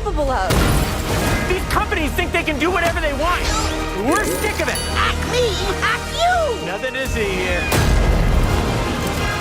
capable of. These companies think they can do whatever they want. We're sick of it. Acme, hack you! Nothing to see here.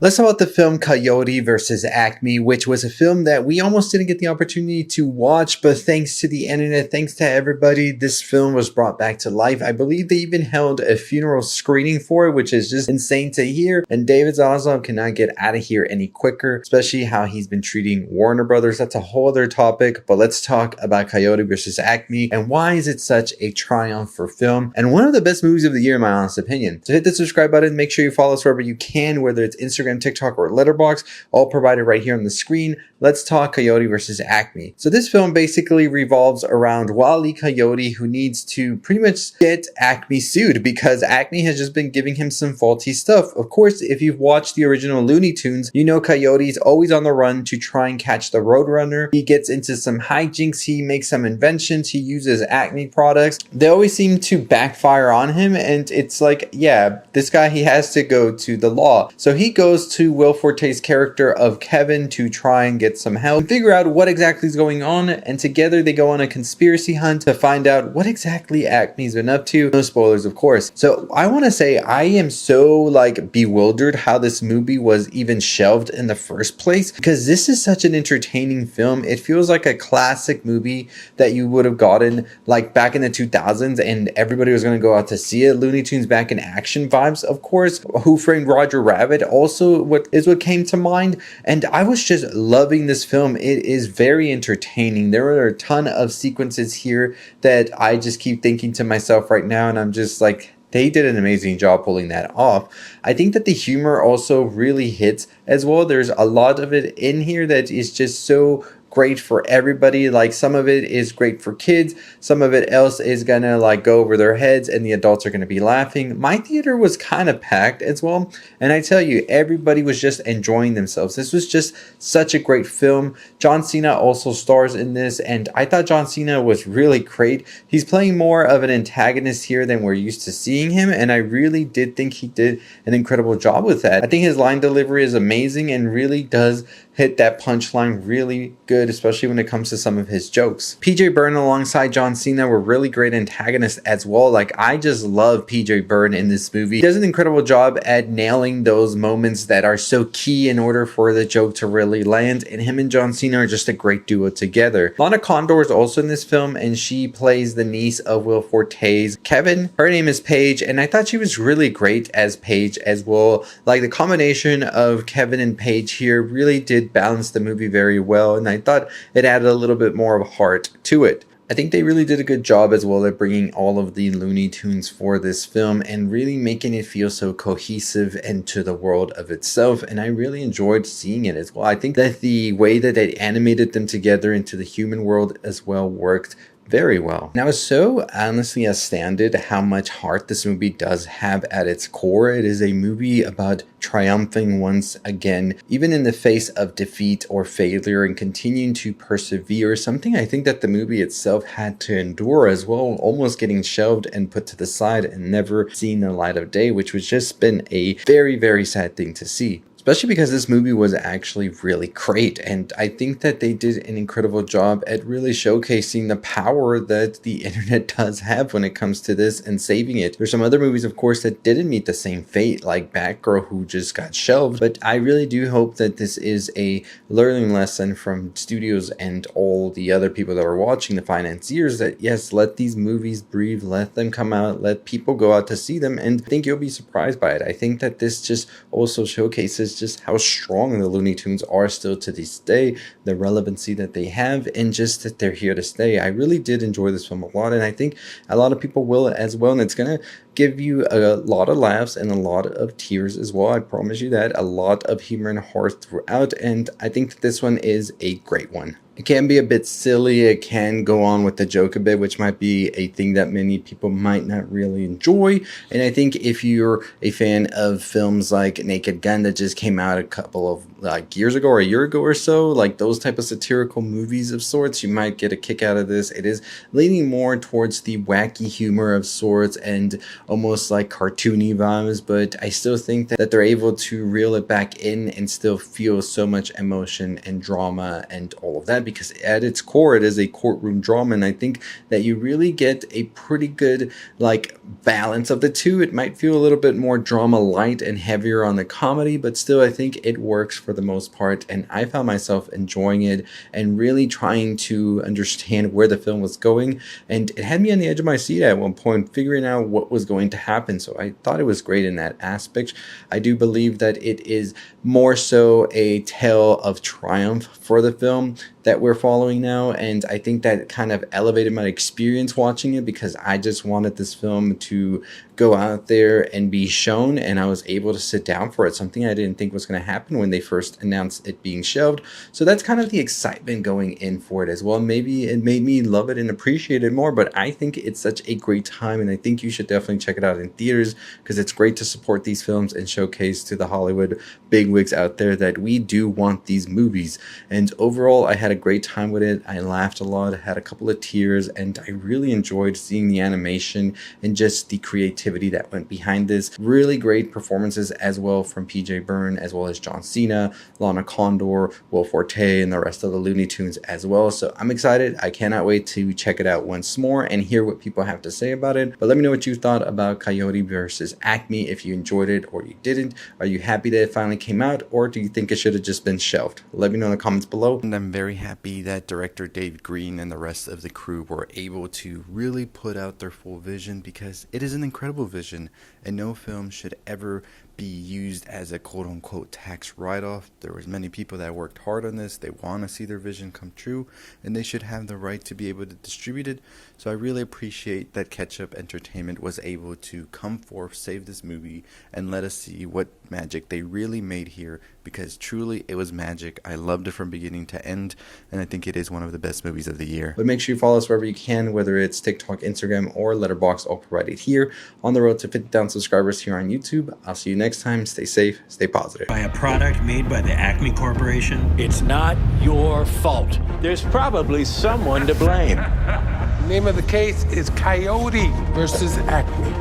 Let's talk about the film Coyote versus Acme, which was a film that we almost didn't get the opportunity to watch, but thanks to the internet, thanks to everybody, this film was brought back to life. I believe they even held a funeral screening for it, which is just insane to hear. And David Zaslav cannot get out of here any quicker, especially how he's been treating Warner Brothers. That's a whole other topic, but let's talk about Coyote versus Acme and why is it such a triumph for film and one of the best movies of the year in my honest opinion. So hit the subscribe button, make sure you follow us wherever you can, whether it's Instagram, TikTok, or Letterboxd, all provided right here on the screen. Let's talk Coyote versus Acme. So this film basically revolves around Wile E. Coyote, who needs to pretty much get Acme sued because Acme has just been giving him some faulty stuff. Of course, if you've watched the original Looney Tunes, you know Coyote's always on the run to try and catch the Roadrunner. He gets into some hijinks, he makes some inventions, he uses Acme products. They always seem to backfire on him, and it's like, yeah, this guy, he has to go to the law. So he goes to Will Forte's character of Kevin to try and get some help and figure out what exactly is going on, and together they go on a conspiracy hunt to find out what exactly Acme's been up to. No spoilers, of course. So I want to say I am so like bewildered how this movie was even shelved in the first place, because this is such an entertaining film. It feels like a classic movie that you would have gotten like back in the 2000s and everybody was going to go out to see it. Looney Tunes back in action vibes, of course. Who Framed Roger Rabbit also what came to mind, and I was just loving this film. It is very entertaining. There are a ton of sequences here that I just keep thinking to myself right now, and I'm just like, they did an amazing job pulling that off. I think that the humor also really hits as well. There's a lot of it in here that is just so great for everybody. Like some of it is great for kids, some of it else is gonna like go over their heads and the adults are gonna be laughing. My theater was kind of packed as well, and I tell you, everybody was just enjoying themselves. This was just such a great film. John Cena also stars in this, and I thought John Cena was really great. He's playing more of an antagonist here than we're used to seeing him, and I really did think he did an incredible job with that. I think his line delivery is amazing and really does hit that punchline really good, especially when it comes to some of his jokes. PJ Byrne alongside John Cena were really great antagonists as well. Like, I just love PJ Byrne in this movie. He does an incredible job at nailing those moments that are so key in order for the joke to really land, and him and John Cena are just a great duo together. Lana Condor is also in this film, and she plays the niece of Will Forte's Kevin. Her name is Paige, and I thought she was really great as Paige as well. Like, the combination of Kevin and Paige here really did balance the movie very well, and I thought it added a little bit more of heart to it. I think they really did a good job as well at bringing all of the Looney Tunes for this film and really making it feel so cohesive and to the world of itself, and I really enjoyed seeing it as well. I think that the way that they animated them together into the human world as well worked very well. And I was so honestly astounded how much heart this movie does have at its core. It is a movie about triumphing once again, even in the face of defeat or failure, and continuing to persevere, something I think that the movie itself had to endure as well, almost getting shelved and put to the side and never seeing the light of day, which was just been a very, very sad thing to see. Especially because this movie was actually really great, and I think that they did an incredible job at really showcasing the power that the internet does have when it comes to this and saving it. There's some other movies, of course, that didn't meet the same fate, like Batgirl, who just got shelved, but I really do hope that this is a learning lesson from studios and all the other people that are watching, the financiers, that yes, let these movies breathe, let them come out, let people go out to see them, and I think you'll be surprised by it. I think that this just also showcases just how strong the Looney Tunes are still to this day, the relevancy that they have, and just that they're here to stay. I really did enjoy this film a lot, and I think a lot of people will as well, and it's gonna give you a lot of laughs and a lot of tears as well. I promise you that. A lot of humor and heart throughout, and I think that this one is a great one. It can be a bit silly, it can go on with the joke a bit, which might be a thing that many people might not really enjoy. And I think if you're a fan of films like Naked Gun that just came out a couple of like years ago or a year ago or so, like those type of satirical movies of sorts, you might get a kick out of this. It is leaning more towards the wacky humor of sorts and almost like cartoony vibes, but I still think that they're able to reel it back in and still feel so much emotion and drama and all of that, because at its core it is a courtroom drama, and I think that you really get a pretty good like balance of the two. It might feel a little bit more drama light and heavier on the comedy, but still I think it works for the most part, and I found myself enjoying it and really trying to understand where the film was going, and it had me on the edge of my seat at one point, figuring out what was going to happen. So I thought it was great in that aspect. I do believe that it is more so a tale of triumph for the film that we're following now, and I think that kind of elevated my experience watching it, because I just wanted this film to go out there and be shown, and I was able to sit down for it, something I didn't think was going to happen when they first announced it being shelved. So that's kind of the excitement going in for it as well. Maybe it made me love it and appreciate it more, but I think it's such a great time, and I think you should definitely check it out in theaters, because it's great to support these films and showcase to the Hollywood bigwigs out there that we do want these movies. And overall, I had a great time with it. I laughed a lot, I had a couple of tears, and I really enjoyed seeing the animation and just the creativity that went behind this. Really great performances as well from PJ Byrne, as well as John Cena, Lana Condor, Forte, and the rest of the Looney Tunes as well. So I'm excited. I cannot wait to check it out once more and hear what people have to say about it. But let me know what you thought about Coyote versus Acme, if you enjoyed it or you didn't. Are you happy that it finally came out, or do you think it should have just been shelved? Let me know in the comments below. And I'm very happy that director Dave Green and the rest of the crew were able to really put out their full vision, because it is an incredible vision, and no film should ever be used as a quote-unquote tax write-off. There was many people that worked hard on this. They want to see their vision come true, and they should have the right to be able to distribute it. So I really appreciate that Ketchup Entertainment was able to come forth, save this movie, and let us see what magic they really made here, because truly it was magic. I loved it from beginning to end, and I think it is one of the best movies of the year. But make sure you follow us wherever you can, whether it's TikTok, Instagram, or Letterboxd, all provided here. On the road to 50,000 subscribers here on YouTube. I'll see you next time. Stay safe, stay positive. By a product made by the Acme Corporation. It's not your fault. There's probably someone to blame. The name of the case is Coyote versus Acme.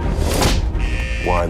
Wile